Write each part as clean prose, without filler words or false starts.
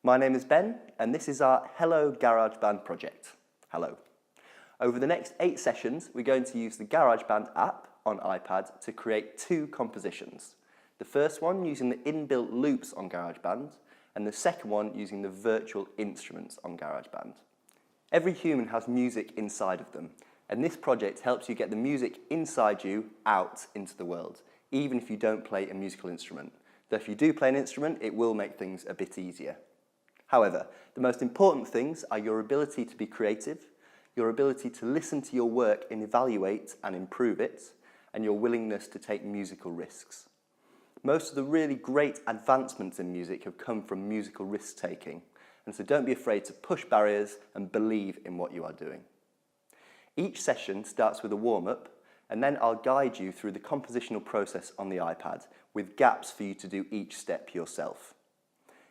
My name is Ben, and this is our Hello GarageBand project. Hello. Over the next 8 sessions, we're going to use the GarageBand app on iPad to create 2 compositions. The first one using the inbuilt loops on GarageBand, and the second one using the virtual instruments on GarageBand. Every human has music inside of them, and this project helps you get the music inside you out into the world, even if you don't play a musical instrument. Though if you do play an instrument, it will make things a bit easier. However, the most important things are your ability to be creative, your ability to listen to your work and evaluate and improve it, and your willingness to take musical risks. Most of the really great advancements in music have come from musical risk-taking, and so don't be afraid to push barriers and believe in what you are doing. Each session starts with a warm-up, and then I'll guide you through the compositional process on the iPad, with gaps for you to do each step yourself.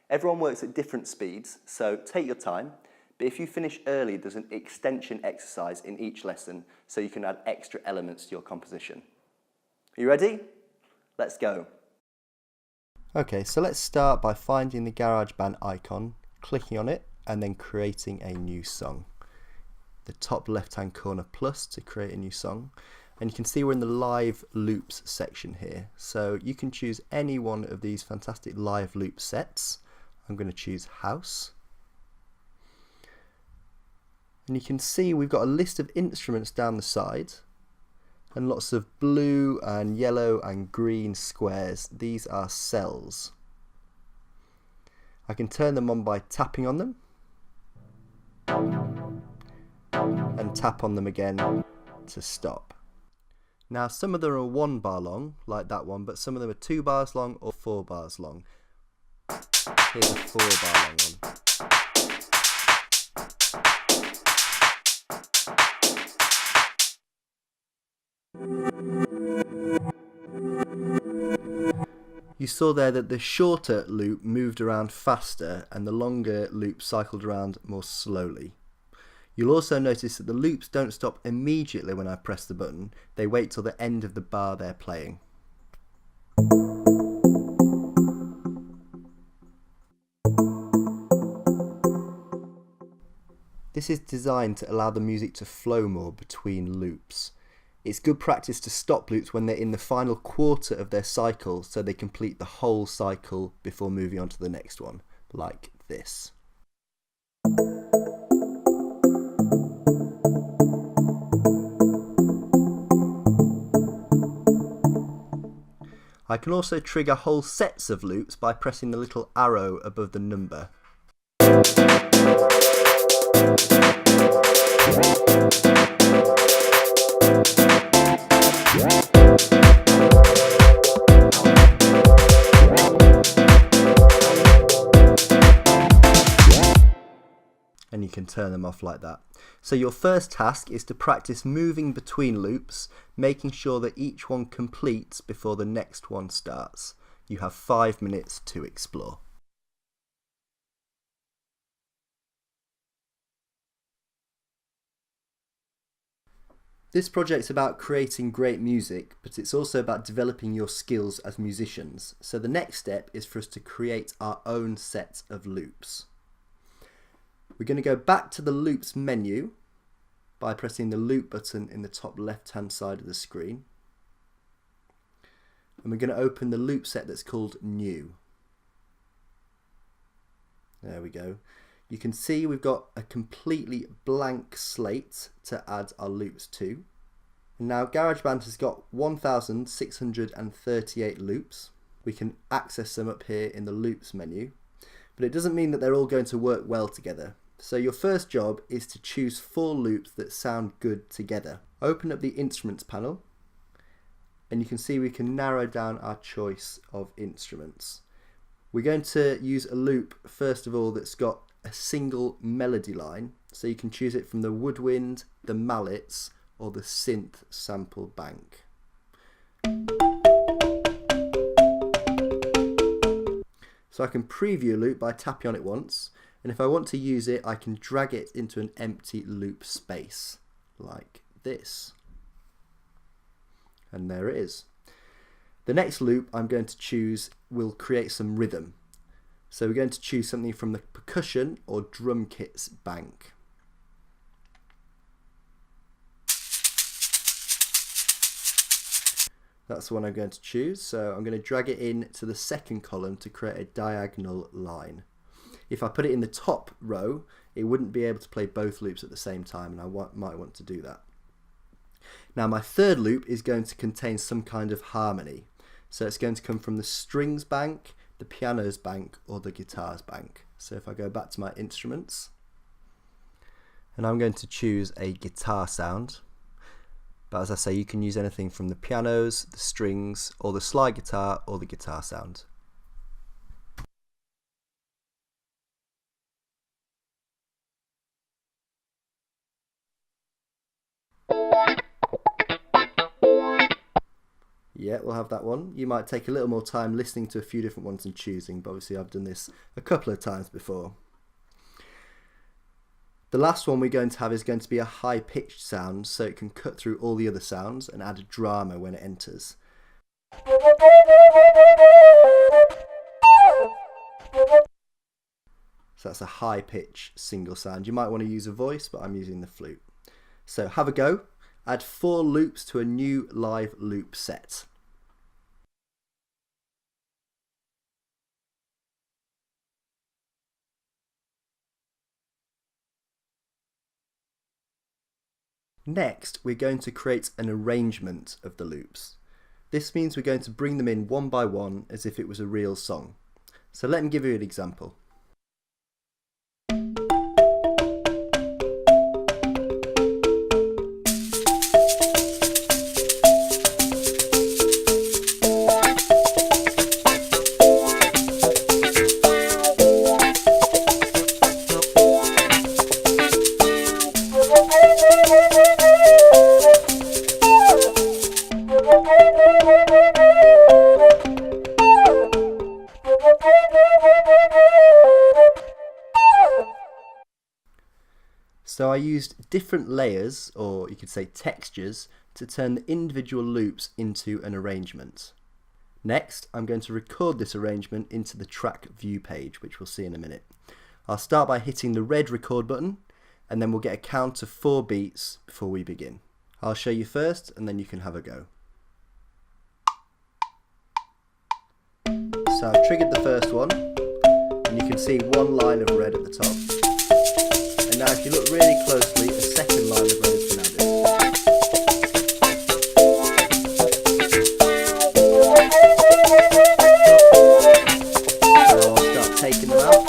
Everyone works at different speeds, so take your time, but if you finish early, there's an extension exercise in each lesson, so you can add extra elements to your composition. Are you ready? Let's go. Okay, so let's start by finding the GarageBand icon, clicking on it, and then creating a new song. The top left-hand corner plus to create a new song. And you can see we're in the live loops section here. So you can choose any one of these fantastic live loop sets. I'm going to choose house. And you can see we've got a list of instruments down the side and lots of blue and yellow and green squares. These are cells. I can turn them on by tapping on them and tap on them again to stop. Now some of them are 1 bar long, like that one, but some of them are 2 bars long or 4 bars long. Here's a 4 bar long one. You saw there that the shorter loop moved around faster and the longer loop cycled around more slowly. You'll also notice that the loops don't stop immediately when I press the button, they wait till the end of the bar they're playing. This is designed to allow the music to flow more between loops. It's good practice to stop loops when they're in the final quarter of their cycle so they complete the whole cycle before moving on to the next one, like this. I can also trigger whole sets of loops by pressing the little arrow above the number. And you can turn them off like that. So your first task is to practice moving between loops, making sure that each one completes before the next one starts. You have 5 minutes to explore. This project's about creating great music, but it's also about developing your skills as musicians. So the next step is for us to create our own set of loops. We're going to go back to the loops menu by pressing the loop button in the top left hand side of the screen. And we're going to open the loop set that's called new. There we go. You can see we've got a completely blank slate to add our loops to. And now GarageBand has got 1,638 loops. We can access them up here in the loops menu, but it doesn't mean that they're all going to work well together. So your first job is to choose 4 loops that sound good together. Open up the instruments panel and you can see we can narrow down our choice of instruments. We're going to use a loop first of all that's got a single melody line, so you can choose it from the woodwind, the mallets or the synth sample bank. So I can preview a loop by tapping on it once, and if I want to use it I can drag it into an empty loop space like this, and there it is. The next loop I'm going to choose will create some rhythm. So we're going to choose something from the percussion or drum kits bank. That's the one I'm going to choose, so I'm going to drag it in to the second column to create a diagonal line. If I put it in the top row, it wouldn't be able to play both loops at the same time, and I might want to do that. Now my third loop is going to contain some kind of harmony. So it's going to come from the strings bank, the pianos bank, or the guitars bank. So if I go back to my instruments, and I'm going to choose a guitar sound. But as I say, you can use anything from the pianos, the strings, or the slide guitar, or the guitar sound. Yeah, we'll have that one. You might take a little more time listening to a few different ones and choosing, but obviously I've done this a couple of times before. The last one we're going to have is going to be a high-pitched sound, so it can cut through all the other sounds and add a drama when it enters. So that's a high-pitch single sound. You might want to use a voice, but I'm using the flute. So have a go. Add 4 loops to a new live loop set. Next, we're going to create an arrangement of the loops. This means we're going to bring them in one by one as if it was a real song. So let me give you an example. So I used different layers, or you could say textures, to turn the individual loops into an arrangement. Next, I'm going to record this arrangement into the track view page, which we'll see in a minute. I'll start by hitting the red record button, and then we'll get a count of 4 beats before we begin. I'll show you first, and then you can have a go. So I've triggered the first one, and you can see one line of red at the top. And now if you look really closely, a second line of red has been added. So I'll start taking them out.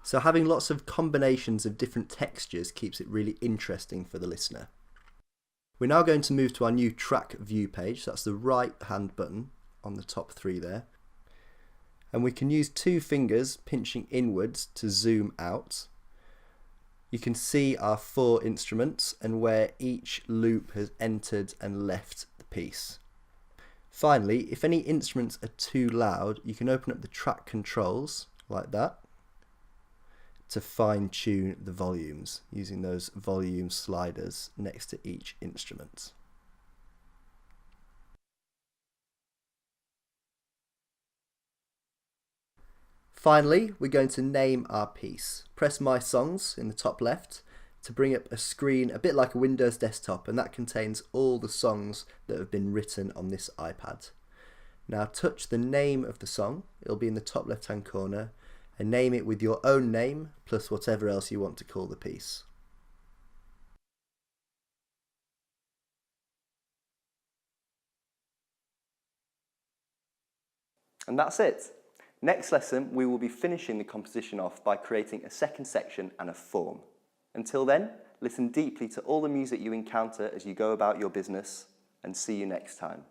So having lots of combinations of different textures keeps it really interesting for the listener. We're now going to move to our new track view page. So that's the right hand button on the top 3 there. And we can use 2 fingers pinching inwards to zoom out. You can see our 4 instruments and where each loop has entered and left the piece. Finally, if any instruments are too loud, you can open up the track controls like that to fine-tune the volumes using those volume sliders next to each instrument. Finally, we're going to name our piece. Press My Songs in the top left to bring up a screen a bit like a Windows desktop, and that contains all the songs that have been written on this iPad. Now touch the name of the song, it'll be in the top left hand corner, and name it with your own name plus whatever else you want to call the piece. And that's it. Next lesson, we will be finishing the composition off by creating a second section and a form. Until then, listen deeply to all the music you encounter as you go about your business, and see you next time.